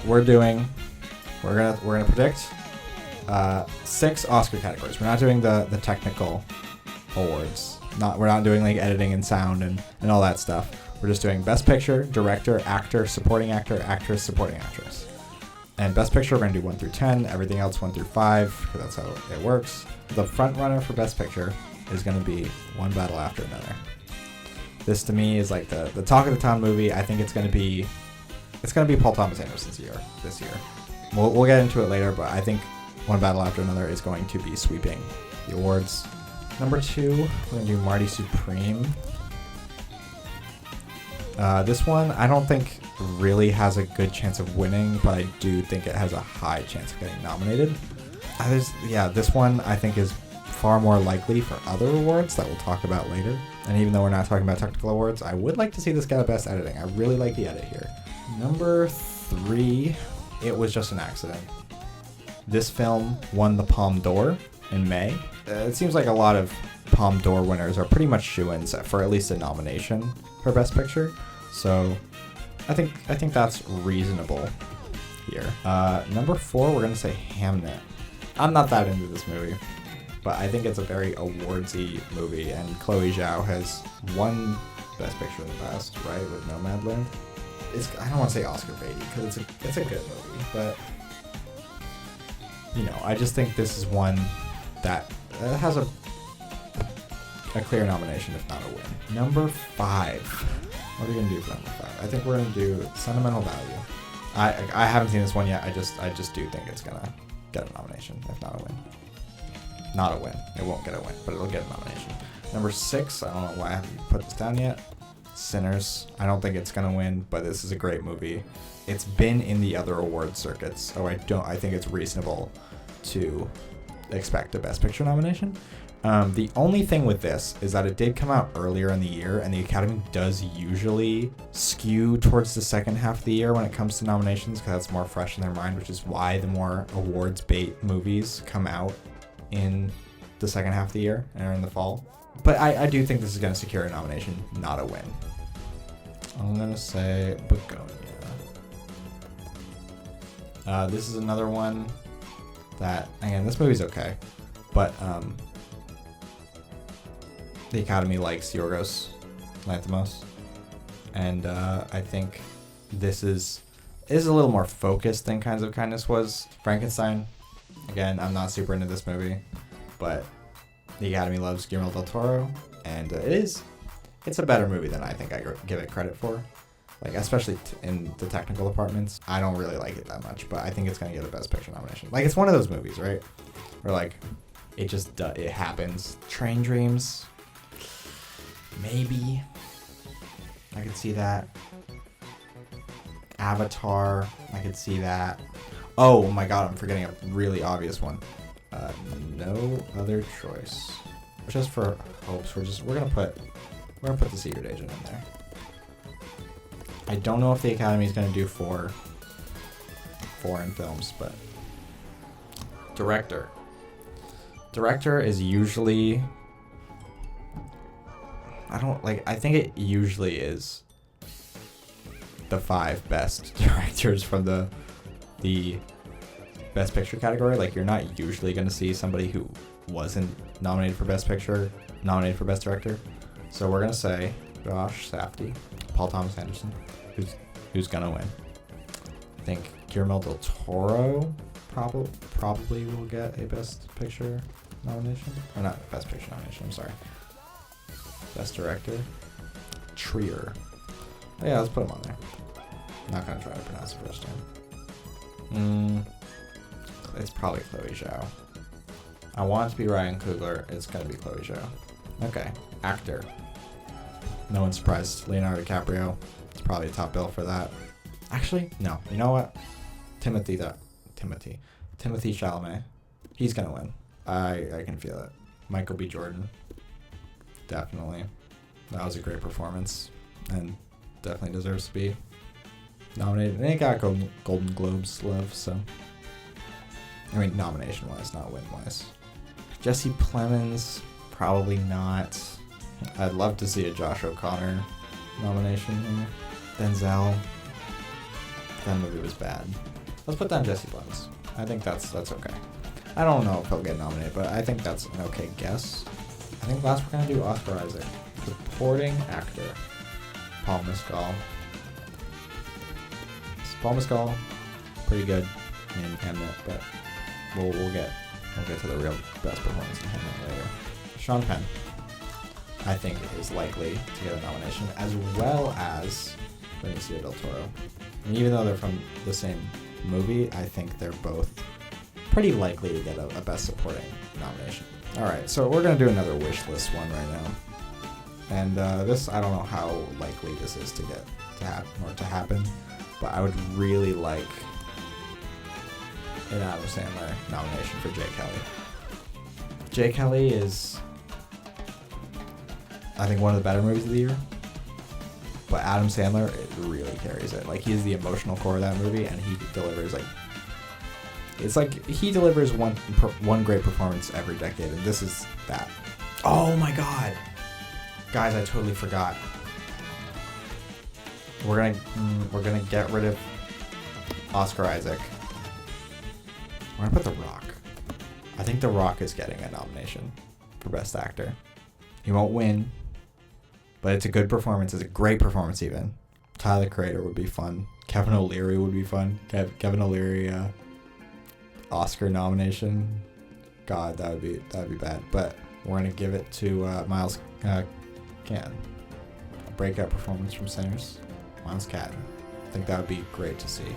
We're gonna predict 6 Oscar categories. We're not doing the technical awards. We're not doing like editing and sound and all that stuff. We're just doing Best Picture, Director, Actor, Supporting Actor, Actress, Supporting Actress. And Best Picture, we're going to do 1 through 10. Everything else 1 through 5, because that's how it works. The front runner for Best Picture is going to be One Battle After Another. This to me is like the talk of the town movie. I think it's going to be Paul Thomas Anderson's year this year. We'll get into it later, but I think One Battle After Another is going to be sweeping the awards. Number 2, we're going to do Marty Supreme. This one, I don't think really has a good chance of winning, but I do think it has a high chance of getting nominated. This one I think is far more likely for other awards that we'll talk about later. And even though we're not talking about technical awards, I would like to see this get a Best Editing. I really like the edit here. Number 3, It Was Just an Accident. This film won the Palme d'Or in May. It seems like a lot of Palme d'Or winners are pretty much shoo-ins for at least a nomination for Best Picture. So I think that's reasonable here. Number 4, we're going to say Hamnet. I'm not that into this movie, but I think it's a very awardsy movie, and Chloe Zhao has won Best Picture in the past, right, with Nomadland. I don't want to say Oscar baity, because it's a good movie, but I just think this is one that has a clear nomination, if not a win. Number 5. What are we gonna do for number 5? I think we're gonna do Sentimental Value. I haven't seen this one yet. I just do think it's gonna get a nomination, if not a win. Not a win. It won't get a win, but it'll get a nomination. Number 6. I don't know why I haven't put this down yet. Sinners. I don't think it's gonna win, but this is a great movie. It's been in the other award circuits, so I think it's reasonable to expect a Best Picture nomination. The only thing with this is that it did come out earlier in the year, and the Academy does usually skew towards the second half of the year when it comes to nominations, because that's more fresh in their mind, which is why the more awards bait movies come out in the second half of the year and in the fall. But I do think this is going to secure a nomination, not a win. I'm going to say Begonia. This is another one that, again, this movie's okay, but the Academy likes Yorgos Lanthimos, and I think this is a little more focused than Kinds of Kindness was. Frankenstein, again, I'm not super into this movie, but the Academy loves Guillermo del Toro, and it's a better movie than I think I give it credit for. Like, especially in the technical departments, I don't really like it that much, but I think it's gonna get a Best Picture nomination. Like, it's one of those movies, right? Where like it happens. Train Dreams. Maybe. I could see that. Avatar. I could see that. Oh my god, I'm forgetting a really obvious one. No Other Choice. Just for hopes, we're gonna put The Secret Agent in there. I don't know if the Academy is gonna do 4 foreign films, but Director. Director is usually, I think it usually is the 5 best directors from the Best Picture category. Like, you're not usually going to see somebody who wasn't nominated for Best Picture nominated for Best Director. So we're going to say Josh Safdie, Paul Thomas Anderson, who's going to win. I think Guillermo del Toro probably will get a Best Picture nomination. Or not Best Picture nomination, I'm sorry. Best Director. Trier. Oh, yeah, let's put him on there. I'm not going to try to pronounce the first time. It's probably Chloe Zhao. I want it to be Ryan Coogler. It's going to be Chloe Zhao. Okay. Actor. No one's surprised. Leonardo DiCaprio. It's probably a top bill for that. Actually, no. You know what? Timothy Chalamet. He's going to win. I can feel it. Michael B. Jordan. Definitely. That was a great performance. And definitely deserves to be nominated. And it got Golden Globes love, so. I mean, nomination-wise, not win-wise. Jesse Plemons, probably not. I'd love to see a Josh O'Connor nomination here. Denzel. that movie was bad. Let's put down Jesse Plemons. I think that's okay. I don't know if he'll get nominated, but I think that's an okay guess. I think last we're gonna do Oscar Isaac, supporting actor, Paul Mescal. Paul Mescal, pretty good in Hamnet, but we'll get to the real best performance in Hamnet later. Sean Penn, I think, is likely to get a nomination, as well as Benicio del Toro. And even though they're from the same movie, I think they're both pretty likely to get a Best Supporting nomination. All right, so we're gonna do another wish list one right now, and this, I don't know how likely this is to happen, but I would really like an Adam Sandler nomination for Jay Kelly. Jay Kelly is, I think, one of the better movies of the year, but Adam Sandler, it really carries it. Like, he's the emotional core of that movie, and he delivers, like, it's like he delivers one great performance every decade, and this is that. Oh my god, guys, I totally forgot. We're gonna get rid of Oscar Isaac. We're gonna put The Rock. I think The Rock is getting a nomination for Best Actor. He won't win, but it's a good performance. It's a great performance even. Tyler the Creator would be fun. Kevin O'Leary would be fun. Kevin O'Leary Oscar nomination. God, that would be bad. But we're gonna give it to Miles Canton. A breakout performance from Sinners. Miles Canton. I think that would be great to see.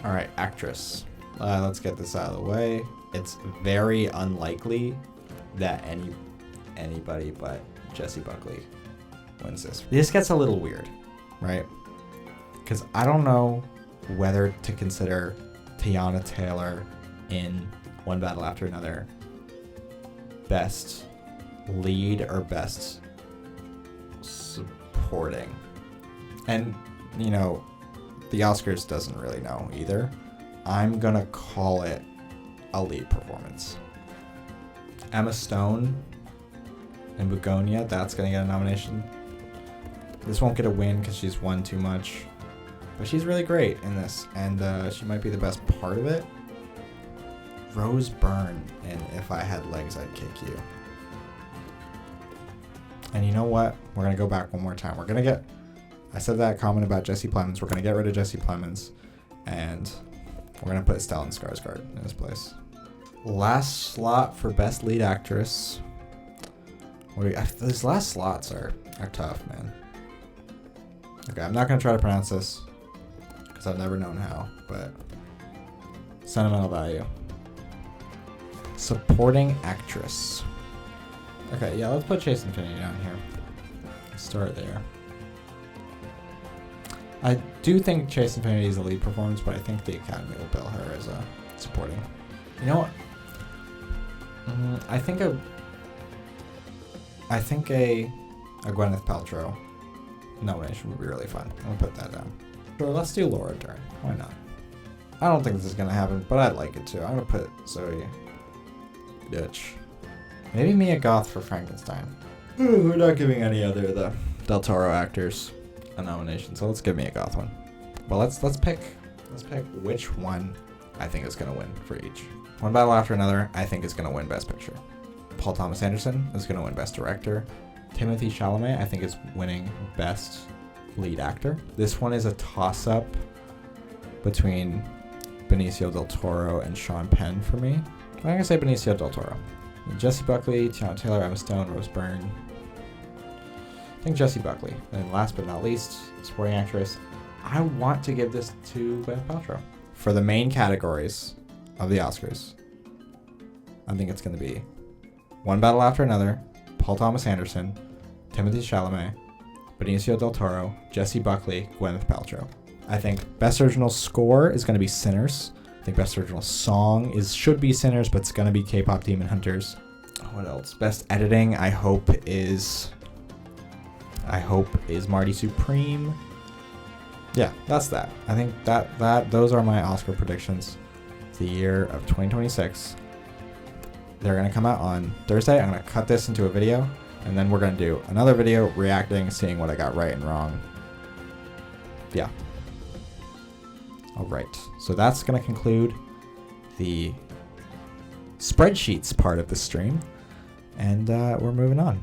All right, actress. Let's get this out of the way. It's very unlikely that anybody but Jessie Buckley wins this. This gets a little weird, right? Because I don't know whether to consider Teyana Taylor in One Battle After Another Best Lead or Best Supporting. And, you know, the Oscars doesn't really know either. I'm gonna call it a lead performance. Emma Stone in Begonia, that's gonna get a nomination. This won't get a win because she's won too much, but she's really great in this, and she might be the best part of it. Rose Byrne in If I Had Legs, I'd Kick You. And you know what? We're gonna go back one more time. I said that comment about Jesse Plemons. We're gonna get rid of Jesse Plemons, and we're gonna put Stellan Skarsgård in his place. Last slot for Best Lead Actress. These last slots are tough, man. Okay, I'm not gonna try to pronounce this because I've never known how, but Sentimental Value. Supporting Actress. Okay, yeah, let's put Chase Infinity down here. Start there. I do think Chase Infinity is a lead performance, but I think the Academy will bill her as a supporting. You know what? I think a Gwyneth Paltrow nomination would be really fun. I'm gonna put that down. Sure, let's do Laura Dern. Why not? I don't think this is gonna happen, but I'd like it to. I'm gonna put Zoe Deutch. Maybe Mia Goth for Frankenstein. We're not giving any other of the Del Toro actors a nomination, so let's give Mia Goth one. But let's pick which one I think is gonna win for each. One Battle After Another, I think, is gonna win Best Picture. Paul Thomas Anderson is gonna win Best Director. Timothée Chalamet, I think, is winning Best Lead Actor. This one is a toss-up between Benicio del Toro and Sean Penn for me. I'm gonna say Benicio del Toro. Jessie Buckley, Teyana Taylor, Emma Stone, Rose Byrne. I think Jessie Buckley. And last but not least, supporting actress. I want to give this to Gwyneth Paltrow. For the main categories of the Oscars, I think it's going to be One Battle After Another, Paul Thomas Anderson, Timothée Chalamet, Benicio del Toro, Jessie Buckley, Gwyneth Paltrow. I think Best Original Score is going to be Sinners. I think Best Original Song should be Sinners, but it's going to be K-Pop Demon Hunters. What else? Best Editing, I hope is Marty Supreme. Yeah, that's that. I think that those are my Oscar predictions. The year of 2026. They're gonna come out on Thursday. I'm gonna cut this into a video, and then we're gonna do another video reacting, seeing what I got right and wrong. Yeah. All right, so that's going to conclude the spreadsheets part of the stream, and we're moving on.